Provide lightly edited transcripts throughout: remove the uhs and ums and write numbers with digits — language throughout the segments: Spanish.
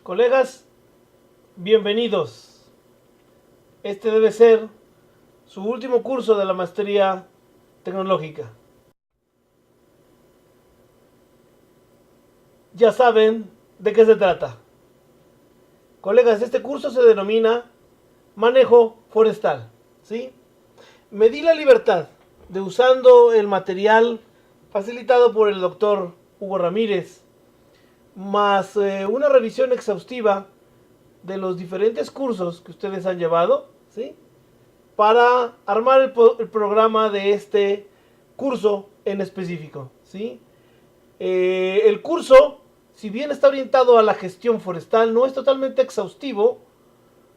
Colegas, bienvenidos. Este debe ser su último curso de la maestría tecnológica. Ya saben de qué se trata. Colegas, este curso se denomina manejo forestal. ¿Sí? Me di la libertad de, usando el material facilitado por el doctor Hugo Ramírez, más una revisión exhaustiva de los diferentes cursos que ustedes han llevado, ¿sí?, para armar el programa de este curso en específico, ¿sí? El curso, si bien está orientado a la gestión forestal, no es totalmente exhaustivo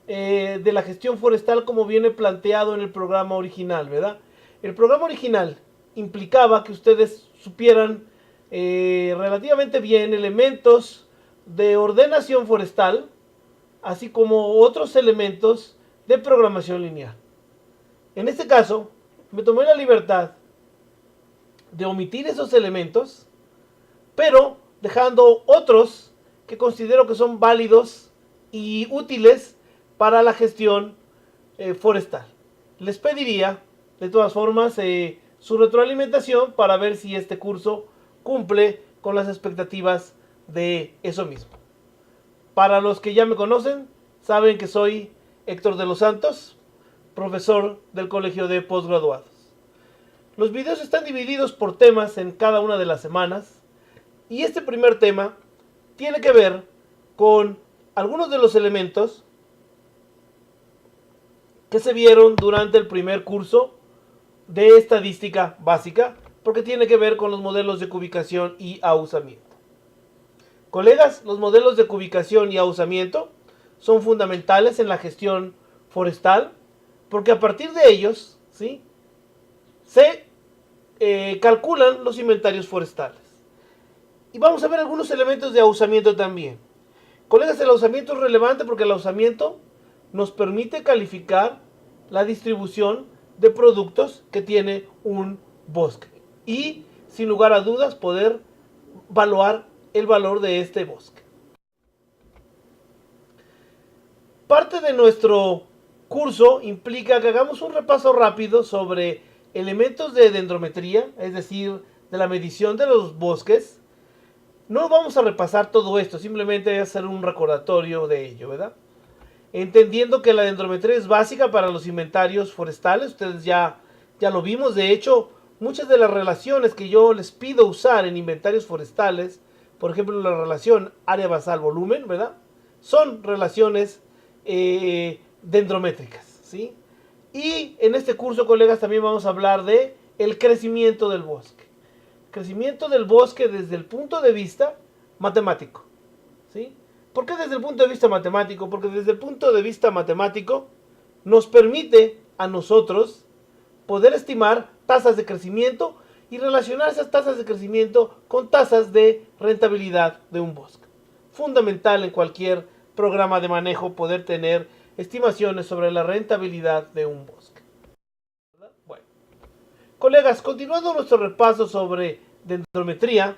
de la gestión forestal como viene planteado en el programa original, ¿verdad? El programa original implicaba que ustedes supieran relativamente bien elementos de ordenación forestal, así como otros elementos de programación lineal. En este caso, me tomé la libertad de omitir esos elementos, pero dejando otros que considero que son válidos y útiles para la gestión forestal. Les pediría, de todas formas, su retroalimentación para ver si este curso cumple con las expectativas de eso mismo. Para los que ya me conocen, saben que soy Héctor de los Santos, profesor del Colegio de Postgraduados. Los videos están divididos por temas en cada una de las semanas, y este primer tema tiene que ver con algunos de los elementos que se vieron durante el primer curso de estadística básica, porque tiene que ver con los modelos de cubicación y ahusamiento. Colegas, los modelos de cubicación y ahusamiento son fundamentales en la gestión forestal, porque a partir de ellos, ¿sí?, se calculan los inventarios forestales. Y vamos a ver algunos elementos de ahusamiento también. Colegas, el ahusamiento es relevante porque el ahusamiento nos permite calificar la distribución de productos que tiene un bosque y, sin lugar a dudas, poder evaluar el valor de este bosque. Parte de nuestro curso implica que hagamos un repaso rápido sobre elementos de dendrometría, es decir, de la medición de los bosques. No vamos a repasar todo esto, simplemente hacer un recordatorio de ello, ¿verdad? Entendiendo que la dendrometría es básica para los inventarios forestales, ustedes ya lo vimos. De hecho, muchas de las relaciones que yo les pido usar en inventarios forestales, por ejemplo, la relación área basal volumen, ¿verdad?, son relaciones dendrométricas, ¿sí? Y en este curso, colegas, también vamos a hablar de el crecimiento del bosque. Crecimiento del bosque desde el punto de vista matemático, ¿sí? ¿Por qué desde el punto de vista matemático? Porque desde el punto de vista matemático nos permite a nosotros poder estimar tasas de crecimiento y relacionar esas tasas de crecimiento con tasas de rentabilidad de un bosque. Fundamental en cualquier programa de manejo poder tener estimaciones sobre la rentabilidad de un bosque. Bueno, colegas, continuando nuestro repaso sobre dendrometría,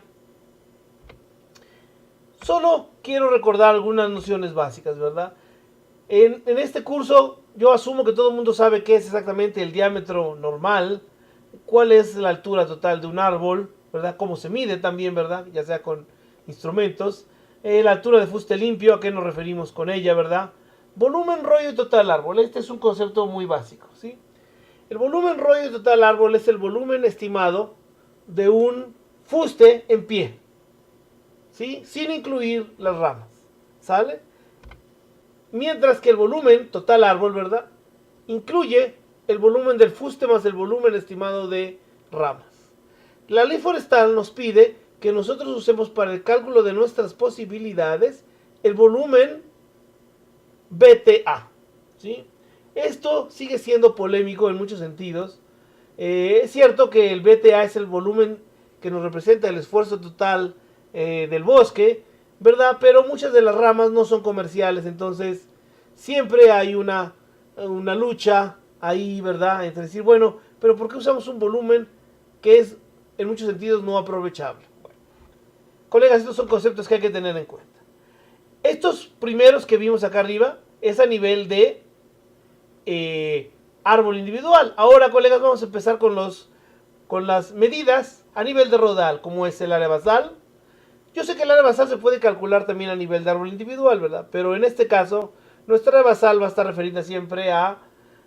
solo quiero recordar algunas nociones básicas, ¿verdad? En este curso yo asumo que todo el mundo sabe qué es exactamente el diámetro normal, cuál es la altura total de un árbol, ¿verdad?, cómo se mide también, ¿verdad?, ya sea con instrumentos, la altura de fuste limpio, a qué nos referimos con ella, ¿verdad? Volumen, rollo y total árbol. Este es un concepto muy básico, ¿sí? El volumen, rollo y total árbol es el volumen estimado de un fuste en pie, ¿sí?, sin incluir las ramas, ¿sale? Mientras que el volumen total árbol, ¿verdad?, incluye el volumen del fuste más el volumen estimado de ramas. La ley forestal nos pide que nosotros usemos para el cálculo de nuestras posibilidades el volumen BTA, ¿sí? Esto sigue siendo polémico en muchos sentidos. Es cierto que el BTA es el volumen que nos representa el esfuerzo total del bosque, ¿verdad? Pero muchas de las ramas no son comerciales, entonces siempre hay una lucha ahí, ¿verdad?, entre decir, bueno, pero ¿por qué usamos un volumen que es en muchos sentidos no aprovechable? Bueno, colegas, estos son conceptos que hay que tener en cuenta. Estos primeros que vimos acá arriba es a nivel de árbol individual. Ahora, colegas, vamos a empezar con las medidas a nivel de rodal, como es el área basal. Yo sé que el área basal se puede calcular también a nivel de árbol individual, ¿verdad? Pero en este caso, nuestra área basal va a estar referida siempre a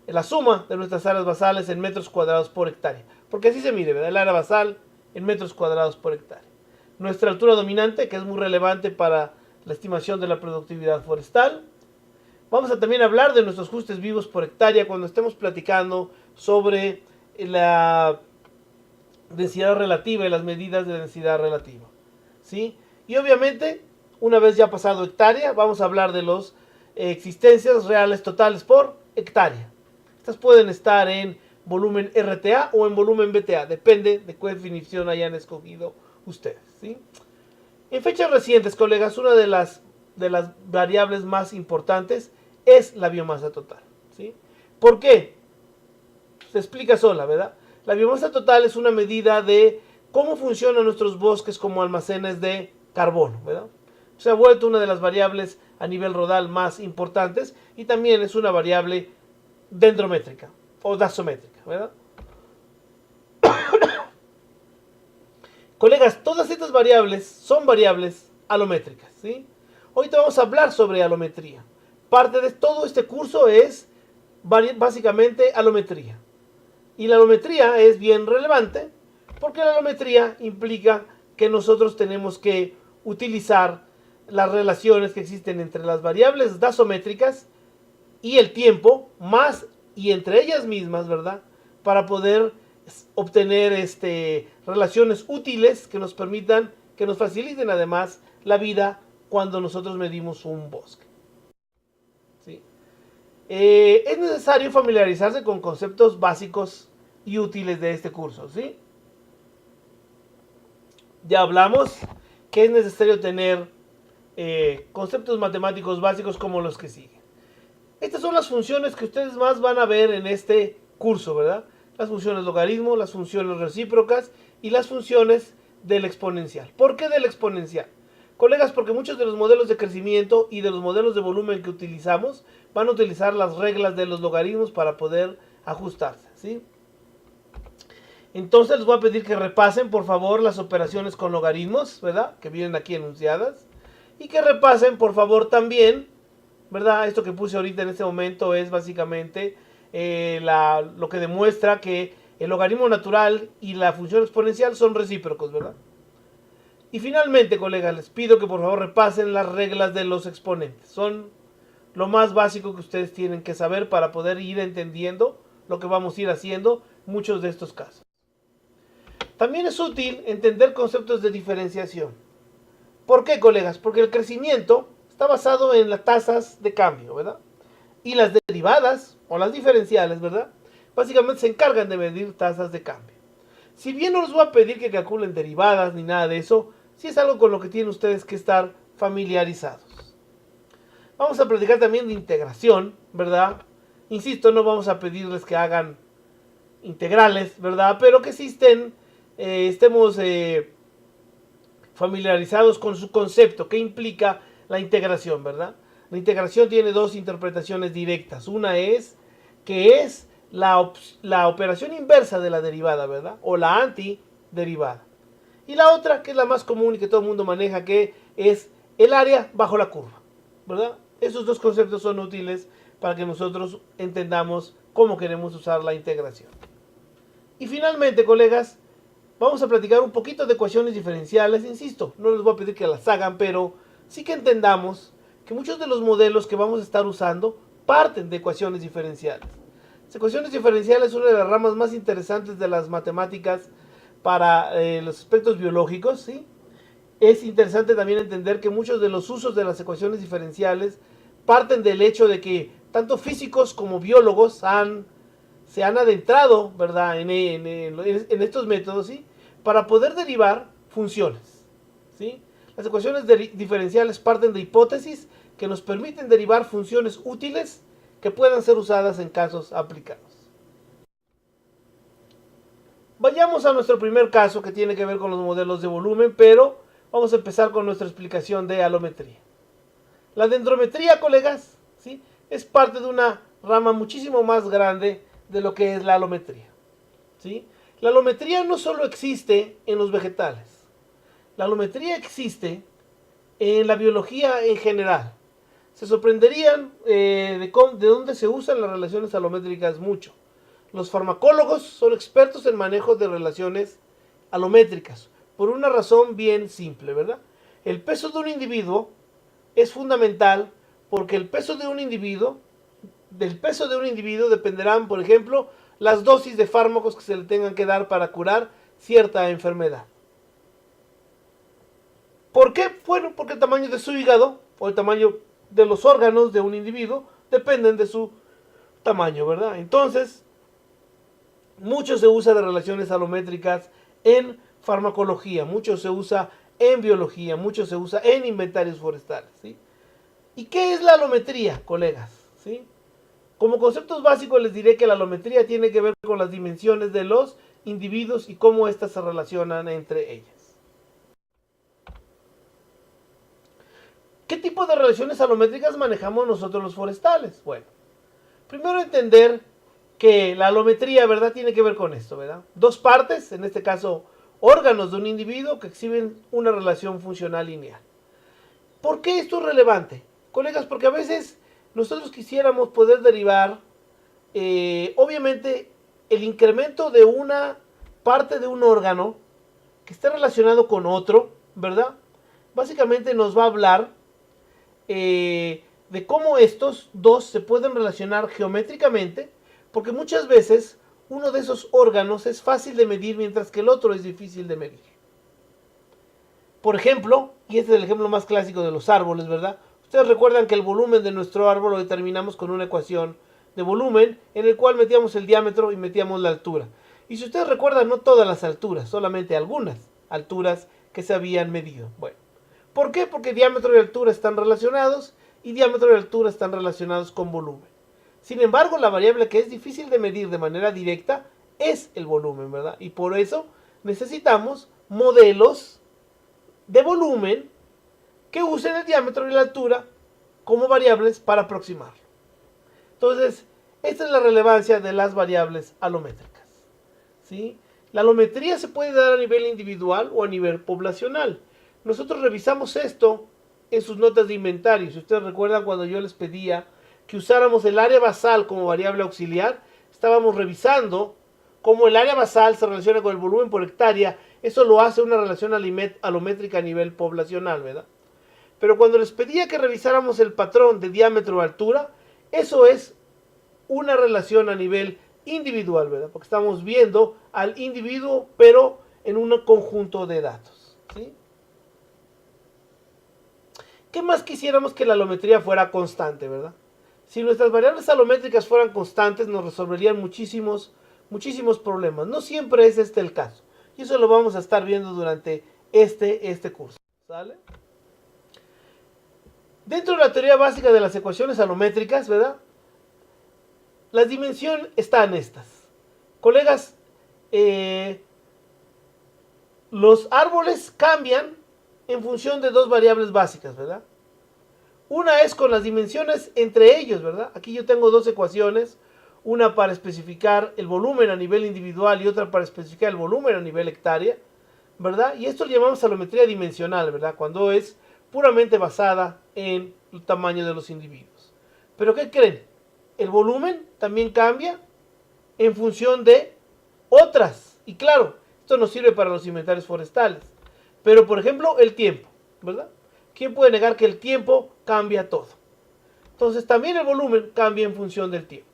la suma de nuestras áreas basales en metros cuadrados por hectárea. Porque así se mide, ¿verdad? El área basal en metros cuadrados por hectárea. Nuestra altura dominante, que es muy relevante para la estimación de la productividad forestal. Vamos a también hablar de nuestros ajustes vivos por hectárea cuando estemos platicando sobre la densidad relativa y las medidas de densidad relativa, ¿sí? Y obviamente, una vez ya pasado hectárea, vamos a hablar de las existencias reales totales por hectárea. Estas pueden estar en volumen RTA o en volumen BTA, depende de qué definición hayan escogido ustedes, ¿sí? En fechas recientes, colegas, una de las variables más importantes es la biomasa total, ¿sí? ¿Por qué? Se explica sola, ¿verdad? La biomasa total es una medida de cómo funcionan nuestros bosques como almacenes de carbono, ¿verdad? Se ha vuelto una de las variables a nivel rodal más importantes y también es una variable dendrométrica o dasométrica, ¿verdad? Colegas, todas estas variables son variables alométricas, ¿sí? Hoy te vamos a hablar sobre alometría. Parte de todo este curso es básicamente alometría. Y la alometría es bien relevante porque la alometría implica que nosotros tenemos que utilizar las relaciones que existen entre las variables dasométricas y el tiempo, más y entre ellas mismas, ¿verdad? Para poder obtener relaciones útiles que nos permitan, que nos faciliten además la vida cuando nosotros medimos un bosque. ¿Sí? Es necesario familiarizarse con conceptos básicos y útiles de este curso, ¿sí? Ya hablamos que es necesario tener conceptos matemáticos básicos como los que siguen. Estas son las funciones que ustedes más van a ver en este curso, ¿verdad? Las funciones logaritmo, las funciones recíprocas y las funciones del exponencial. ¿Por qué del exponencial? Colegas, porque muchos de los modelos de crecimiento y de los modelos de volumen que utilizamos van a utilizar las reglas de los logaritmos para poder ajustarse, ¿sí? Entonces les voy a pedir que repasen, por favor, las operaciones con logaritmos, ¿verdad? Que vienen aquí enunciadas. Y que repasen, por favor, también, ¿verdad? Esto que puse ahorita en este momento es básicamente lo que demuestra que el logaritmo natural y la función exponencial son recíprocos, ¿verdad? Y finalmente, colegas, les pido que por favor repasen las reglas de los exponentes. Son lo más básico que ustedes tienen que saber para poder ir entendiendo lo que vamos a ir haciendo muchos de estos casos. También es útil entender conceptos de diferenciación. ¿Por qué, colegas? Porque el crecimiento está basado en las tasas de cambio, ¿verdad? Y las derivadas, o las diferenciales, ¿verdad? Básicamente se encargan de medir tasas de cambio. Si bien no les voy a pedir que calculen derivadas ni nada de eso, sí es algo con lo que tienen ustedes que estar familiarizados. Vamos a platicar también de integración, ¿verdad? Insisto, no vamos a pedirles que hagan integrales, ¿verdad? Pero que sí estemos familiarizados con su concepto, que implica la integración, ¿verdad? La integración tiene dos interpretaciones directas. Una es que es la operación inversa de la derivada, ¿verdad? O la antiderivada. Y la otra, que es la más común y que todo el mundo maneja, que es el área bajo la curva, ¿verdad? Esos dos conceptos son útiles para que nosotros entendamos cómo queremos usar la integración. Y finalmente, colegas, vamos a platicar un poquito de ecuaciones diferenciales. Insisto, no les voy a pedir que las hagan, pero sí que entendamos que muchos de los modelos que vamos a estar usando parten de ecuaciones diferenciales. Las ecuaciones diferenciales son una de las ramas más interesantes de las matemáticas para los aspectos biológicos, ¿sí? Es interesante también entender que muchos de los usos de las ecuaciones diferenciales parten del hecho de que tanto físicos como biólogos se han adentrado, ¿verdad? en estos métodos, ¿sí? Para poder derivar funciones, ¿sí? Las ecuaciones diferenciales parten de hipótesis que nos permiten derivar funciones útiles que puedan ser usadas en casos aplicados. Vayamos a nuestro primer caso que tiene que ver con los modelos de volumen, pero vamos a empezar con nuestra explicación de alometría. La dendrometría, colegas, ¿sí?, es parte de una rama muchísimo más grande de lo que es la alometría, ¿sí? La alometría no solo existe en los vegetales, la alometría existe en la biología en general. Se sorprenderían de dónde se usan las relaciones alométricas mucho. Los farmacólogos son expertos en manejo de relaciones alométricas, por una razón bien simple, ¿verdad? El peso de un individuo es fundamental porque del peso de un individuo dependerán, por ejemplo, las dosis de fármacos que se le tengan que dar para curar cierta enfermedad. ¿Por qué? Bueno, porque el tamaño de su hígado o el tamaño de los órganos de un individuo dependen de su tamaño, ¿verdad? Entonces, mucho se usa de relaciones alométricas en farmacología, mucho se usa en biología, mucho se usa en inventarios forestales, ¿sí? ¿Y qué es la alometría, colegas? ¿Sí? Como conceptos básicos les diré que la alometría tiene que ver con las dimensiones de los individuos y cómo éstas se relacionan entre ellas. ¿Qué tipo de relaciones alométricas manejamos nosotros los forestales? Bueno, primero entender que la alometría, ¿verdad?, tiene que ver con esto, ¿verdad? Dos partes, en este caso órganos de un individuo que exhiben una relación funcional lineal. ¿Por qué esto es relevante? Colegas, porque a veces nosotros quisiéramos poder derivar, obviamente, el incremento de una parte de un órgano que esté relacionado con otro, ¿verdad? Básicamente nos va a hablar de cómo estos dos se pueden relacionar geométricamente, porque muchas veces uno de esos órganos es fácil de medir mientras que el otro es difícil de medir. Por ejemplo, y este es el ejemplo más clásico de los árboles, ¿verdad? Ustedes recuerdan que el volumen de nuestro árbol lo determinamos con una ecuación de volumen en el cual metíamos el diámetro y metíamos la altura. Y si ustedes recuerdan, no todas las alturas, solamente algunas alturas que se habían medido. Bueno, ¿por qué? Porque diámetro y altura están relacionados y diámetro y altura están relacionados con volumen. Sin embargo, la variable que es difícil de medir de manera directa es el volumen, ¿verdad? Y por eso necesitamos modelos de volumen que usen el diámetro y la altura como variables para aproximarlo. Entonces, esta es la relevancia de las variables alométricas, ¿sí? La alometría se puede dar a nivel individual o a nivel poblacional. Nosotros revisamos esto en sus notas de inventario. Si ustedes recuerdan, cuando yo les pedía que usáramos el área basal como variable auxiliar, estábamos revisando cómo el área basal se relaciona con el volumen por hectárea. Eso lo hace una relación alométrica a nivel poblacional, ¿verdad? Pero cuando les pedía que revisáramos el patrón de diámetro-altura, eso es una relación a nivel individual, ¿verdad? Porque estamos viendo al individuo, pero en un conjunto de datos, ¿sí? ¿Qué más quisiéramos que la alometría fuera constante, verdad? Si nuestras variables alométricas fueran constantes, nos resolverían muchísimos problemas. No siempre es este el caso. Y eso lo vamos a estar viendo durante este curso, ¿sale? Dentro de la teoría básica de las ecuaciones alométricas, ¿verdad?, las dimensiones están estas. Colegas, los árboles cambian en función de dos variables básicas, ¿verdad? Una es con las dimensiones entre ellos, ¿verdad? Aquí yo tengo dos ecuaciones, una para especificar el volumen a nivel individual y otra para especificar el volumen a nivel hectárea, ¿verdad? Y esto lo llamamos alometría dimensional, ¿verdad?, cuando es puramente basada en el tamaño de los individuos. ¿Pero qué creen? El volumen también cambia en función de otras. Y claro, esto nos sirve para los inventarios forestales. Pero, por ejemplo, el tiempo, ¿verdad? ¿Quién puede negar que el tiempo cambia todo? Entonces, también el volumen cambia en función del tiempo.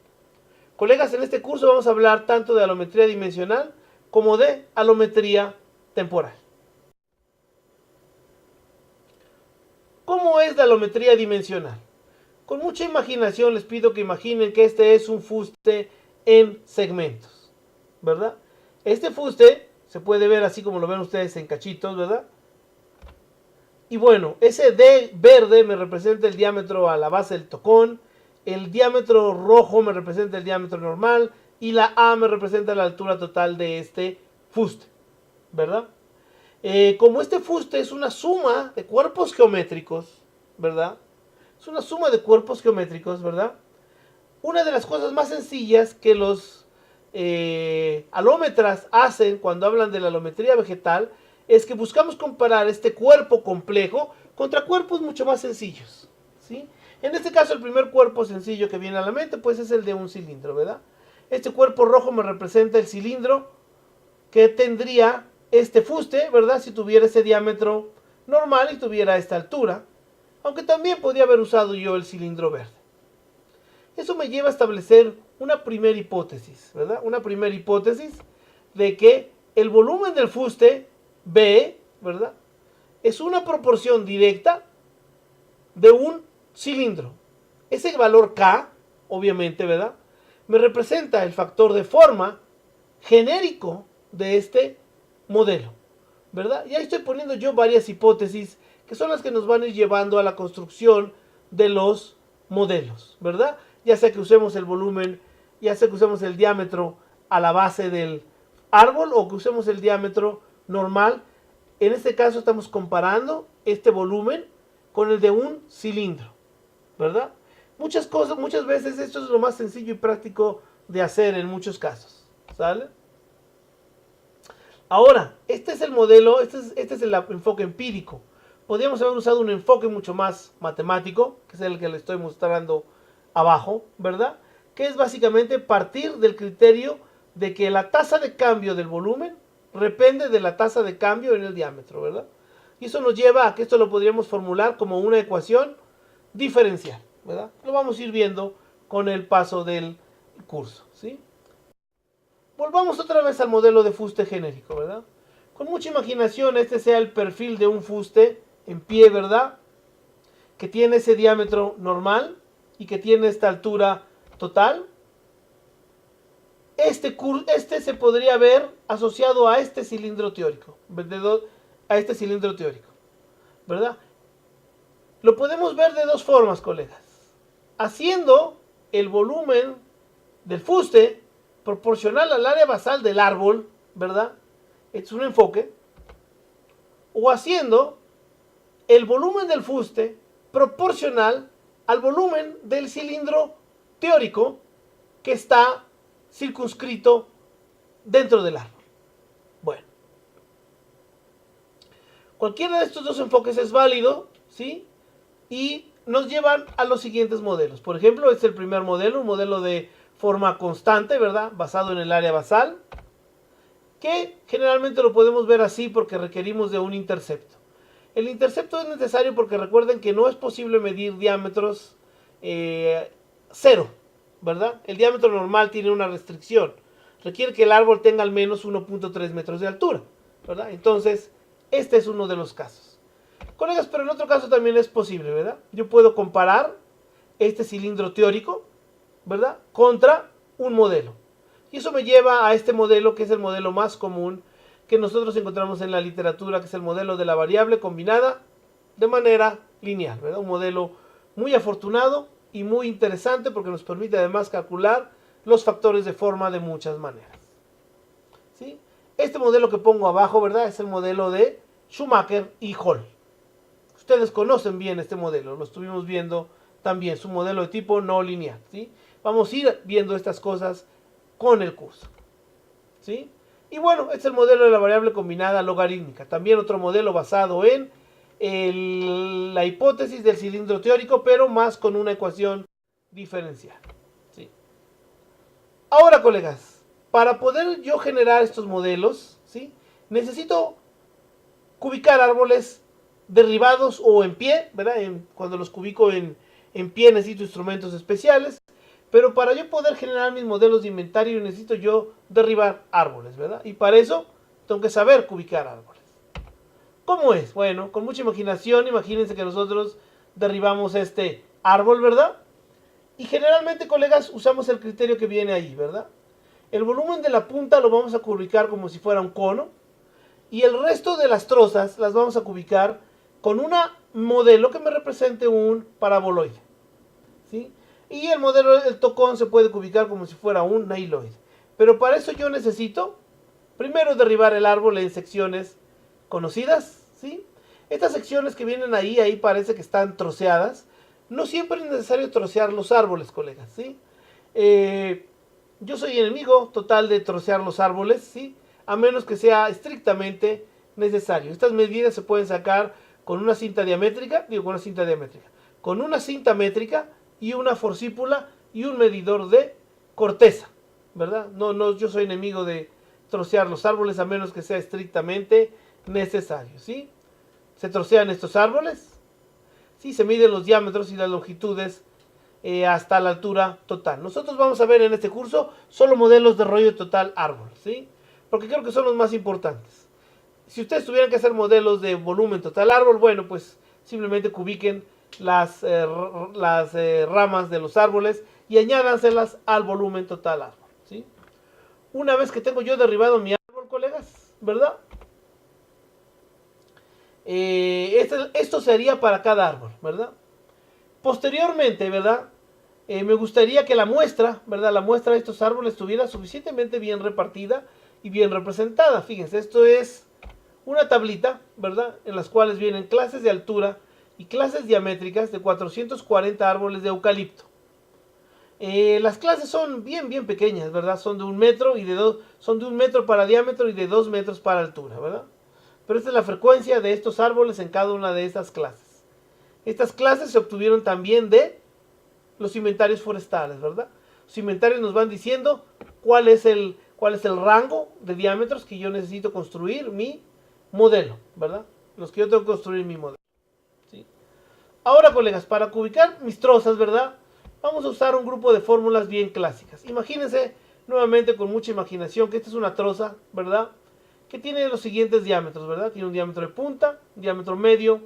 Colegas, en este curso vamos a hablar tanto de alometría dimensional como de alometría temporal. ¿Cómo es la alometría dimensional? Con mucha imaginación les pido que imaginen que este es un fuste en segmentos, ¿verdad? Este fuste se puede ver así como lo ven ustedes en cachitos, ¿verdad? Y bueno, ese D verde me representa el diámetro a la base del tocón, el diámetro rojo me representa el diámetro normal y la A me representa la altura total de este fuste, ¿verdad? Como este fuste es una suma de cuerpos geométricos, ¿verdad?, Es una suma de cuerpos geométricos, ¿verdad? Una de las cosas más sencillas que los alómetras hacen cuando hablan de la alometría vegetal es que buscamos comparar este cuerpo complejo contra cuerpos mucho más sencillos, ¿sí? En este caso, el primer cuerpo sencillo que viene a la mente pues es el de un cilindro, ¿verdad? Este cuerpo rojo me representa el cilindro que tendría este fuste, ¿verdad? Si tuviera ese diámetro normal y tuviera esta altura, aunque también podría haber usado yo el cilindro verde. Eso me lleva a establecer una primera hipótesis, ¿verdad? Una primera hipótesis de que el volumen del fuste B, ¿verdad? Es una proporción directa de un cilindro. Ese valor K, obviamente, ¿verdad? Me representa el factor de forma genérico de este modelo, ¿verdad? Y ahí estoy poniendo yo varias hipótesis que son las que nos van a ir llevando a la construcción de los modelos, ¿verdad? Ya sea que usemos el volumen, ya sea que usemos el diámetro a la base del árbol o que usemos el diámetro normal. En este caso estamos comparando este volumen con el de un cilindro, ¿verdad? Muchas veces esto es lo más sencillo y práctico de hacer en muchos casos, ¿sale? Ahora, este es el modelo, este es el enfoque empírico. Podríamos haber usado un enfoque mucho más matemático, que es el que le estoy mostrando abajo, ¿verdad? Que es básicamente partir del criterio de que la tasa de cambio del volumen depende de la tasa de cambio en el diámetro, ¿verdad? Y eso nos lleva a que esto lo podríamos formular como una ecuación diferencial, ¿verdad? Lo vamos a ir viendo con el paso del curso, ¿sí? Volvamos otra vez al modelo de fuste genérico, ¿verdad? Con mucha imaginación, este sea el perfil de un fuste en pie, ¿verdad? Que tiene ese diámetro normal y que tiene esta altura total. Este se podría ver asociado a este cilindro teórico, ¿verdad? Lo podemos ver de dos formas, colegas. Haciendo el volumen del fuste proporcional al área basal del árbol, ¿verdad? Es un enfoque. O haciendo el volumen del fuste proporcional al volumen del cilindro teórico que está circunscrito dentro del árbol. Bueno, cualquiera de estos dos enfoques es válido, ¿sí? Y nos llevan a los siguientes modelos. Por ejemplo, este es el primer modelo, un modelo de forma constante, ¿verdad? Basado en el área basal, que generalmente lo podemos ver así porque requerimos de un intercepto. El intercepto es necesario porque recuerden que no es posible medir diámetros cero, ¿verdad? El diámetro normal tiene una restricción. Requiere que el árbol tenga al menos 1.3 metros de altura, ¿verdad? Entonces, este es uno de los casos. Colegas, pero en otro caso también es posible, ¿verdad? Yo puedo comparar este cilindro teórico, ¿verdad? Contra un modelo. Y eso me lleva a este modelo que es el modelo más común que nosotros encontramos en la literatura, que es el modelo de la variable combinada de manera lineal, ¿verdad? Un modelo muy afortunado y muy interesante porque nos permite además calcular los factores de forma de muchas maneras, ¿sí? Este modelo que pongo abajo, ¿verdad? Es el modelo de Schumacher y Hall. Ustedes conocen bien este modelo, lo estuvimos viendo también, es un modelo de tipo no lineal, ¿sí? Vamos a ir viendo estas cosas con el curso, ¿sí? Y bueno, este es el modelo de la variable combinada logarítmica, también otro modelo basado en la hipótesis del cilindro teórico, pero más con una ecuación diferencial, ¿sí? Ahora, colegas, para poder yo generar estos modelos, ¿sí? Necesito cubicar árboles derribados o en pie, ¿verdad? Cuando los cubico en pie necesito instrumentos especiales, pero para yo poder generar mis modelos de inventario necesito yo derribar árboles, ¿verdad? Y para eso tengo que saber cubicar árboles. ¿Cómo es? Bueno, con mucha imaginación, imagínense que nosotros derribamos este árbol, ¿verdad? Y generalmente, colegas, usamos el criterio que viene ahí, ¿verdad? El volumen de la punta lo vamos a cubicar como si fuera un cono, y el resto de las trozas las vamos a cubicar con un modelo que me represente un paraboloide, ¿sí? Y el modelo del tocón se puede cubicar como si fuera un nailoide. Pero para eso yo necesito primero derribar el árbol en secciones conocidas, ¿sí? Estas secciones que vienen ahí parece que están troceadas. No siempre es necesario trocear los árboles, colegas, ¿sí? Yo soy enemigo total de trocear los árboles, ¿sí? A menos que sea estrictamente necesario. Estas medidas se pueden sacar con una cinta diamétrica, con una cinta métrica y una forcípula y un medidor de corteza, ¿verdad? No, yo soy enemigo de trocear los árboles a menos que sea estrictamente necesario, ¿sí? Se trocean estos árboles, ¿sí? Se miden los diámetros y las longitudes hasta la altura total. Nosotros vamos a ver en este curso solo modelos de rollo total árbol, ¿sí? Porque creo que son los más importantes. Si ustedes tuvieran que hacer modelos de volumen total árbol, bueno, pues simplemente cubiquen las ramas de los árboles y añádanselas al volumen total árbol, ¿sí? Una vez que tengo yo derribado mi árbol, colegas, ¿verdad? Esto sería para cada árbol, ¿verdad? Posteriormente, ¿verdad? Me gustaría que la muestra, ¿verdad? La muestra de estos árboles estuviera suficientemente bien repartida y bien representada. Fíjense, esto es una tablita, ¿verdad? En las cuales vienen clases de altura y clases diamétricas de 440 árboles de eucalipto. Las clases son bien pequeñas, ¿verdad? Son de 1 metro y son de 1 metro para diámetro y de 2 metros para altura, ¿verdad? Pero esta es la frecuencia de estos árboles en cada una de estas clases. Estas clases se obtuvieron también de los inventarios forestales, ¿verdad? Los inventarios nos van diciendo cuál es el rango de diámetros que yo necesito construir mi modelo, ¿verdad? Los que yo tengo que construir mi modelo, ¿sí? Ahora, colegas, para ubicar mis trozas, ¿verdad? Vamos a usar un grupo de fórmulas bien clásicas. Imagínense, nuevamente con mucha imaginación, que esta es una troza, ¿verdad? Que tiene los siguientes diámetros, ¿verdad? Tiene un diámetro de punta, un diámetro medio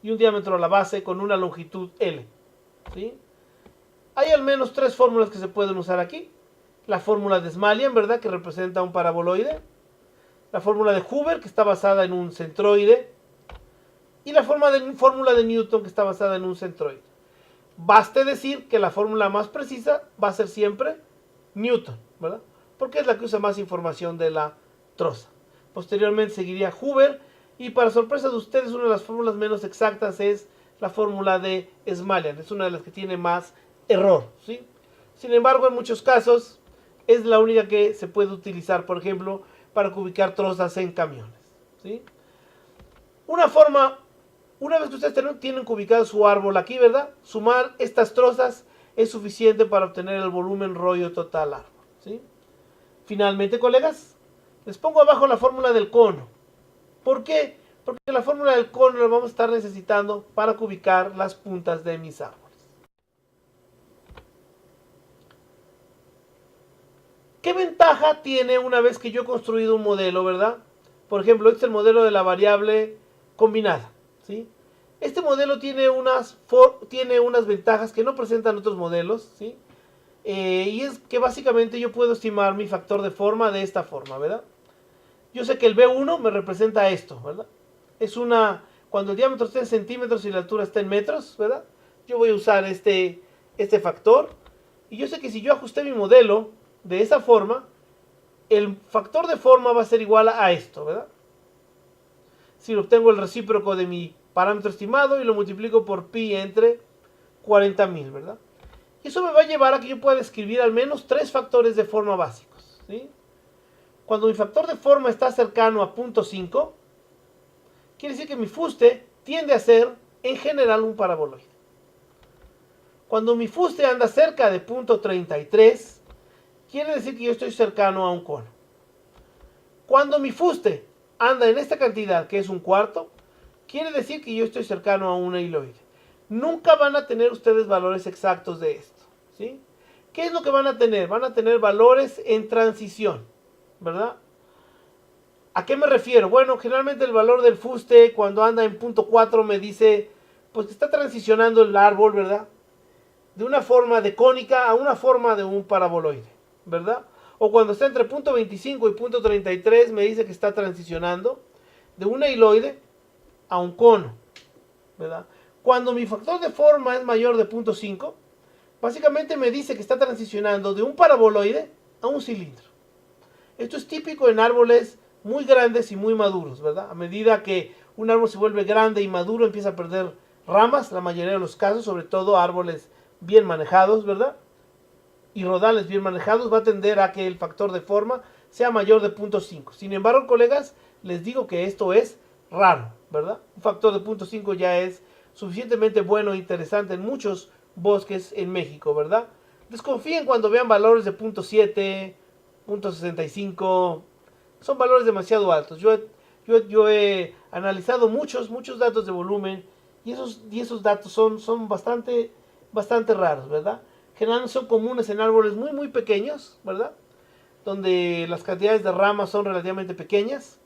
y un diámetro a la base con una longitud L, ¿sí? Hay al menos 3 fórmulas que se pueden usar aquí. La fórmula de Smalian, ¿verdad? Que representa un paraboloide. La fórmula de Hoover, que está basada en un centroide. Y la fórmula de Newton, que está basada en un centroide. Baste decir que la fórmula más precisa va a ser siempre Newton, ¿verdad? Porque es la que usa más información de la troza. Posteriormente seguiría Hoover. Y para sorpresa de ustedes, una de las fórmulas menos exactas es la fórmula de Smalian. Es una de las que tiene más error, ¿sí? Sin embargo, en muchos casos es la única que se puede utilizar, por ejemplo, para ubicar trozas en camiones, ¿sí? Una vez que ustedes tienen ubicado su árbol aquí, ¿verdad? Sumar estas trozas es suficiente para obtener el volumen rollo total árbol, ¿sí? Finalmente, colegas, les pongo abajo la fórmula del cono. ¿Por qué? Porque la fórmula del cono la vamos a estar necesitando para ubicar las puntas de mis árboles. ¿Qué ventaja tiene una vez que yo he construido un modelo, verdad? Por ejemplo, este es el modelo de la variable combinada, ¿sí? Este modelo tiene unas ventajas que no presentan otros modelos, ¿sí? Y es que básicamente yo puedo estimar mi factor de forma de esta forma, ¿verdad? Yo sé que el B1 me representa esto, ¿verdad? Cuando el diámetro está en centímetros y la altura está en metros, ¿verdad? Yo voy a usar este factor. Y yo sé que si yo ajusté mi modelo de esa forma, el factor de forma va a ser igual a esto, ¿verdad? Si obtengo el recíproco de mi parámetro estimado y lo multiplico por pi entre 40.000, ¿verdad? Y eso me va a llevar a que yo pueda escribir al menos 3 factores de forma básicos, ¿sí? Cuando mi factor de forma está cercano a 0.5, quiere decir que mi fuste tiende a ser, en general, un paraboloide. Cuando mi fuste anda cerca de 0.33, quiere decir que yo estoy cercano a un cono. Cuando mi fuste anda en esta cantidad, que es 1/4, quiere decir que yo estoy cercano a una hiloide. Nunca van a tener ustedes valores exactos de esto, ¿sí? ¿Qué es lo que van a tener? Van a tener valores en transición, ¿verdad? ¿A qué me refiero? Bueno, generalmente el valor del fuste cuando anda en 0.4 me dice, pues que está transicionando el árbol, ¿verdad? De una forma de cónica a una forma de un paraboloide, ¿verdad? O cuando está entre 0.25 y 0.33 me dice que está transicionando de una hiloide a un cono, ¿verdad? Cuando mi factor de forma es mayor de 0.5, básicamente me dice que está transicionando de un paraboloide a un cilindro. Esto es típico en árboles muy grandes y muy maduros, ¿verdad? A medida que un árbol se vuelve grande y maduro, empieza a perder ramas, la mayoría de los casos, sobre todo árboles bien manejados, ¿verdad? Y rodales bien manejados, va a tender a que el factor de forma sea mayor de 0.5. Sin embargo, colegas, les digo que esto es raro, ¿verdad? Un factor de 0.5 ya es suficientemente bueno e interesante en muchos bosques en México, ¿verdad? Desconfíen cuando vean valores de 0.7, 0.65, son valores demasiado altos. Yo he analizado muchos datos de volumen y esos datos son bastante raros, ¿verdad? Generalmente son comunes en árboles muy pequeños, ¿verdad? Donde las cantidades de ramas son relativamente pequeñas,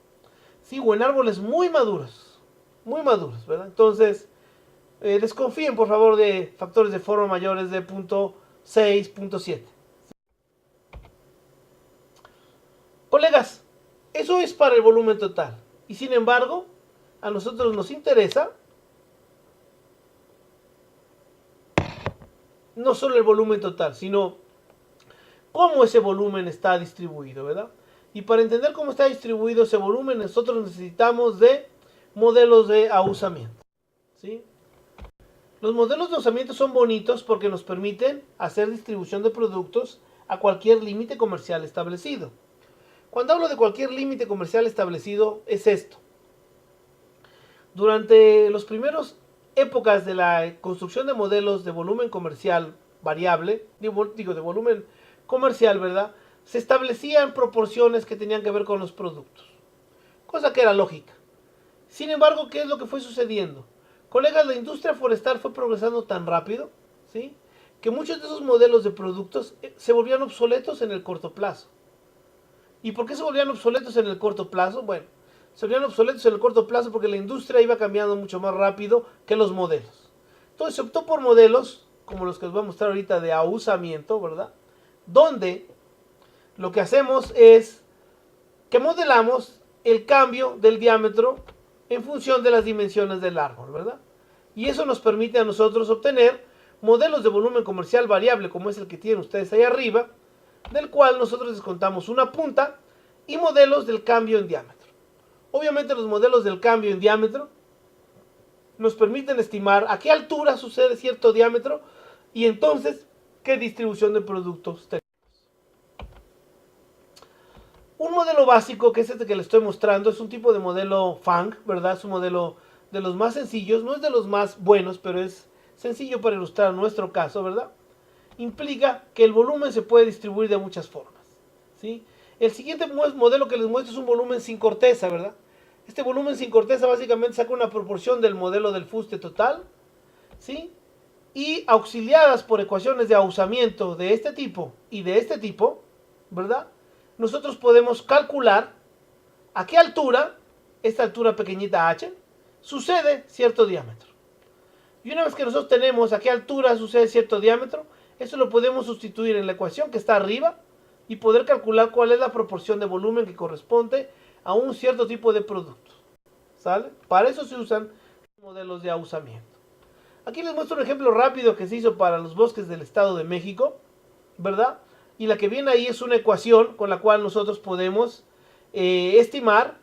¿sí? O en árboles muy maduros, ¿verdad? Entonces, desconfíen por favor de factores de forma mayores de 0.6, 0.7. Colegas, eso es para el volumen total. Y sin embargo, a nosotros nos interesa no solo el volumen total, sino cómo ese volumen está distribuido, ¿verdad? Y para entender cómo está distribuido ese volumen, nosotros necesitamos de modelos de ahusamiento, ¿sí? Los modelos de ahusamiento son bonitos porque nos permiten hacer distribución de productos a cualquier límite comercial establecido. Cuando hablo de cualquier límite comercial establecido, es esto. Durante los primeros épocas de la construcción de modelos de volumen comercial variable, digo de volumen comercial, ¿verdad? Se establecían proporciones que tenían que ver con los productos, cosa que era lógica. Sin embargo, ¿qué es lo que fue sucediendo? Colegas, la industria forestal fue progresando tan rápido, ¿sí?, que muchos de esos modelos de productos se volvían obsoletos en el corto plazo. ¿Y por qué se volvían obsoletos en el corto plazo? Bueno, se volvían obsoletos en el corto plazo porque la industria iba cambiando mucho más rápido que los modelos. Entonces se optó por modelos como los que les voy a mostrar ahorita de ahusamiento, ¿verdad? Donde lo que hacemos es que modelamos el cambio del diámetro en función de las dimensiones del árbol, ¿verdad? Y eso nos permite a nosotros obtener modelos de volumen comercial variable, como es el que tienen ustedes ahí arriba, del cual nosotros descontamos una punta, y modelos del cambio en diámetro. Obviamente los modelos del cambio en diámetro nos permiten estimar a qué altura sucede cierto diámetro y entonces qué distribución de productos tenemos. Un modelo básico, que es este que les estoy mostrando, es un tipo de modelo Fang, ¿verdad? Es un modelo de los más sencillos, no es de los más buenos, pero es sencillo para ilustrar nuestro caso, ¿verdad? Implica que el volumen se puede distribuir de muchas formas, ¿sí? El siguiente modelo que les muestro es un volumen sin corteza, ¿verdad? Este volumen sin corteza básicamente saca una proporción del modelo del fuste total, ¿sí? Y auxiliadas por ecuaciones de ahusamiento de este tipo y de este tipo, ¿verdad? Nosotros podemos calcular a qué altura, esta altura pequeñita h, sucede cierto diámetro. Y una vez que nosotros tenemos a qué altura sucede cierto diámetro, eso lo podemos sustituir en la ecuación que está arriba y poder calcular cuál es la proporción de volumen que corresponde a un cierto tipo de producto, ¿sale? Para eso se usan modelos de ahusamiento. Aquí les muestro un ejemplo rápido que se hizo para los bosques del Estado de México, ¿verdad? Y la que viene ahí es una ecuación con la cual nosotros podemos estimar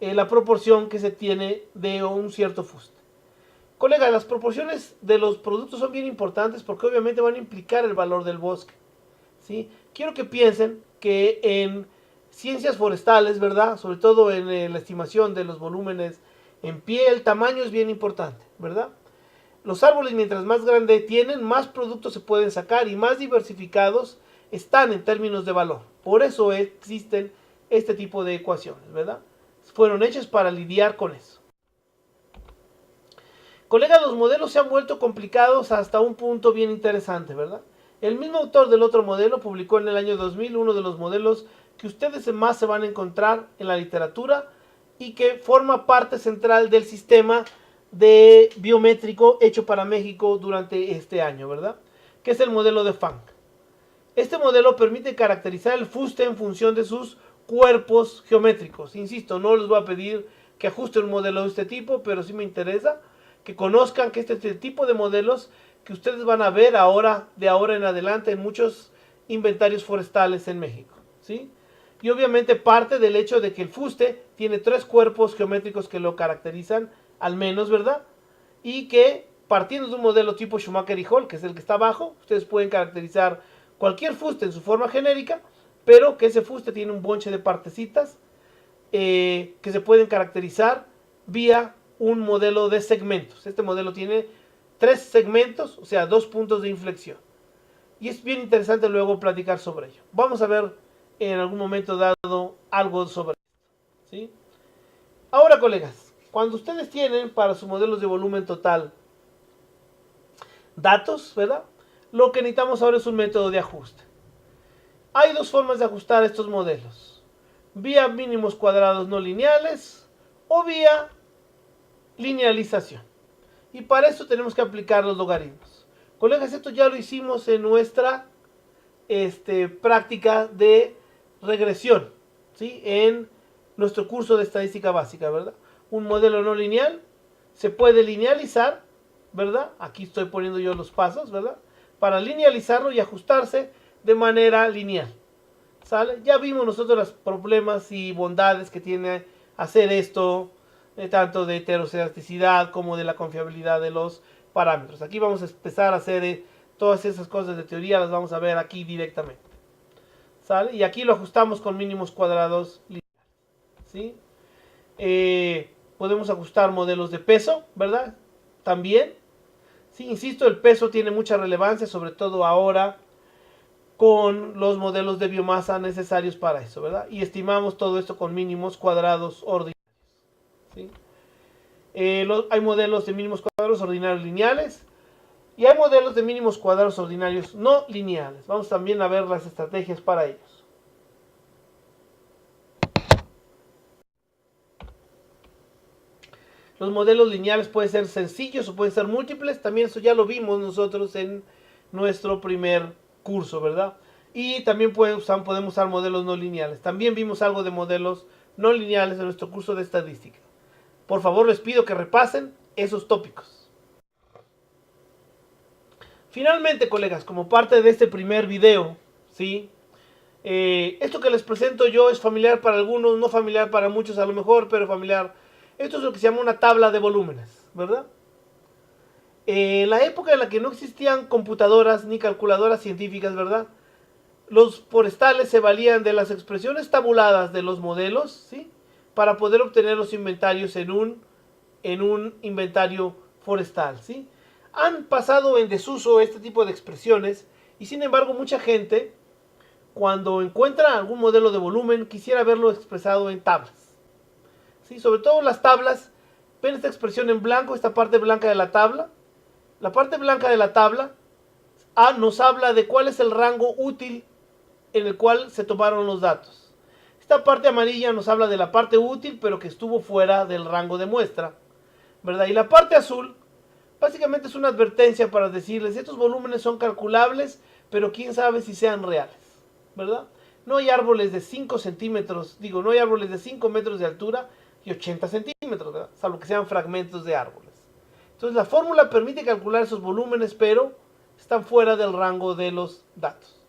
la proporción que se tiene de un cierto fuste. Colegas, las proporciones de los productos son bien importantes porque obviamente van a implicar el valor del bosque, ¿sí? Quiero que piensen que en ciencias forestales, ¿verdad?, sobre todo en la estimación de los volúmenes en pie, el tamaño es bien importante, ¿verdad? Los árboles, mientras más grande tienen, más productos se pueden sacar y más diversificados están en términos de valor. Por eso existen este tipo de ecuaciones, ¿verdad? Fueron hechas para lidiar con eso. Colegas, los modelos se han vuelto complicados hasta un punto bien interesante, ¿verdad? El mismo autor del otro modelo publicó en el año 2000 uno de los modelos que ustedes más se van a encontrar en la literatura y que forma parte central del sistema de biométrico hecho para México durante este año, ¿verdad? Que es el modelo de Fang. Este modelo permite caracterizar el fuste en función de sus cuerpos geométricos. Insisto, no les voy a pedir que ajusten un modelo de este tipo, pero sí me interesa que conozcan que este es el tipo de modelos que ustedes van a ver de ahora en adelante en muchos inventarios forestales en México, ¿sí? Y obviamente parte del hecho de que el fuste tiene 3 cuerpos geométricos que lo caracterizan, al menos, ¿verdad? Y que partiendo de un modelo tipo Schumacher y Hall, que es el que está abajo, ustedes pueden caracterizar cualquier fuste en su forma genérica, pero que ese fuste tiene un bonche de partecitas que se pueden caracterizar vía un modelo de segmentos. Este modelo tiene 3 segmentos, o sea, 2 puntos de inflexión. Y es bien interesante luego platicar sobre ello. Vamos a ver en algún momento dado algo sobre esto, ¿sí? Ahora, colegas, cuando ustedes tienen para sus modelos de volumen total datos, ¿verdad? Lo que necesitamos ahora es un método de ajuste. Hay 2 formas de ajustar estos modelos. Vía mínimos cuadrados no lineales o vía linealización. Y para eso tenemos que aplicar los logaritmos. Colegas, esto ya lo hicimos en nuestra práctica de regresión, ¿sí? En nuestro curso de estadística básica, ¿verdad? Un modelo no lineal se puede linealizar, ¿verdad? Aquí estoy poniendo yo los pasos, ¿verdad? Para linealizarlo y ajustarse de manera lineal, ¿sale? Ya vimos nosotros los problemas y bondades que tiene hacer esto, tanto de heterocedasticidad como de la confiabilidad de los parámetros. Aquí vamos a empezar a hacer todas esas cosas de teoría, las vamos a ver aquí directamente, ¿sale? Y aquí lo ajustamos con mínimos cuadrados lineales, ¿sí? Podemos ajustar modelos de peso, ¿verdad? También, sí, insisto, el peso tiene mucha relevancia, sobre todo ahora con los modelos de biomasa necesarios para eso, ¿verdad? Y estimamos todo esto con mínimos cuadrados ordinarios, ¿sí? Hay modelos de mínimos cuadrados ordinarios lineales y hay modelos de mínimos cuadrados ordinarios no lineales. Vamos también a ver las estrategias para ellos. Los modelos lineales pueden ser sencillos o pueden ser múltiples. También eso ya lo vimos nosotros en nuestro primer curso, ¿verdad? Y también podemos usar modelos no lineales. También vimos algo de modelos no lineales en nuestro curso de estadística. Por favor, les pido que repasen esos tópicos. Finalmente, colegas, como parte de este primer video, ¿sí? Esto que les presento yo es familiar para algunos, no familiar para muchos a lo mejor, pero familiar. Esto es lo que se llama una tabla de volúmenes, ¿verdad? En la época en la que no existían computadoras ni calculadoras científicas, ¿verdad? Los forestales se valían de las expresiones tabuladas de los modelos, ¿sí? Para poder obtener los inventarios en un inventario forestal, ¿sí? Han pasado en desuso este tipo de expresiones y sin embargo mucha gente, cuando encuentra algún modelo de volumen, quisiera verlo expresado en tablas, ¿sí? Sobre todo las tablas, ven esta expresión en blanco, esta parte blanca de la tabla. La parte blanca de la tabla nos habla de cuál es el rango útil en el cual se tomaron los datos. Esta parte amarilla nos habla de la parte útil, pero que estuvo fuera del rango de muestra, ¿verdad? Y la parte azul, básicamente es una advertencia para decirles, estos volúmenes son calculables, pero quién sabe si sean reales, ¿verdad? No hay árboles de 5 centímetros, no hay árboles de 5 metros de altura y 80 centímetros, ¿verdad? Salvo que sean fragmentos de árboles. Entonces la fórmula permite calcular esos volúmenes, pero están fuera del rango de los datos.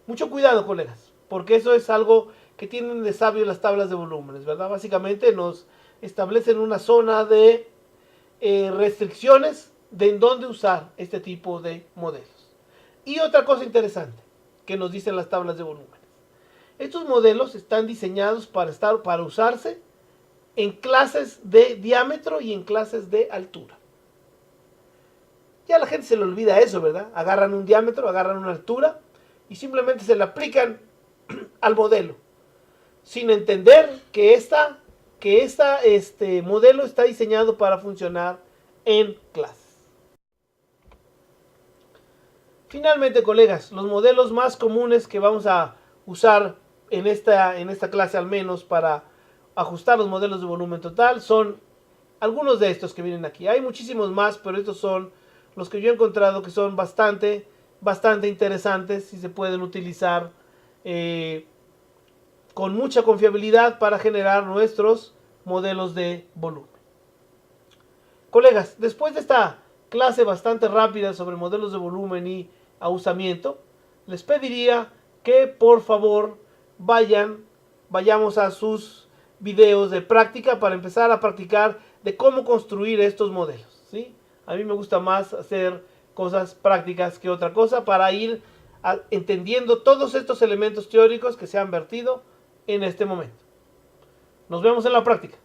Mucho cuidado, colegas, porque eso es algo que tienen de sabio las tablas de volúmenes, ¿verdad? Básicamente nos establecen una zona de restricciones de en dónde usar este tipo de modelos. Y otra cosa interesante que nos dicen las tablas de volúmenes. Estos modelos están diseñados para usarse en clases de diámetro y en clases de altura. Ya a la gente se le olvida eso, ¿verdad? Agarran un diámetro, agarran una altura y simplemente se le aplican al modelo, sin entender que este modelo está diseñado para funcionar en clases. Finalmente, colegas, los modelos más comunes que vamos a usar en esta clase, al menos para ajustar los modelos de volumen total, son algunos de estos que vienen aquí. Hay muchísimos más, pero estos son los que yo he encontrado que son bastante interesantes y se pueden utilizar con mucha confiabilidad para generar nuestros modelos de volumen. Colegas, después de esta clase bastante rápida sobre modelos de volumen y ahustamiento, les pediría que por favor vayamos a sus videos de práctica para empezar a practicar de cómo construir estos modelos, ¿sí? A mí me gusta más hacer cosas prácticas que otra cosa para ir entendiendo todos estos elementos teóricos que se han vertido en este momento. Nos vemos en la práctica.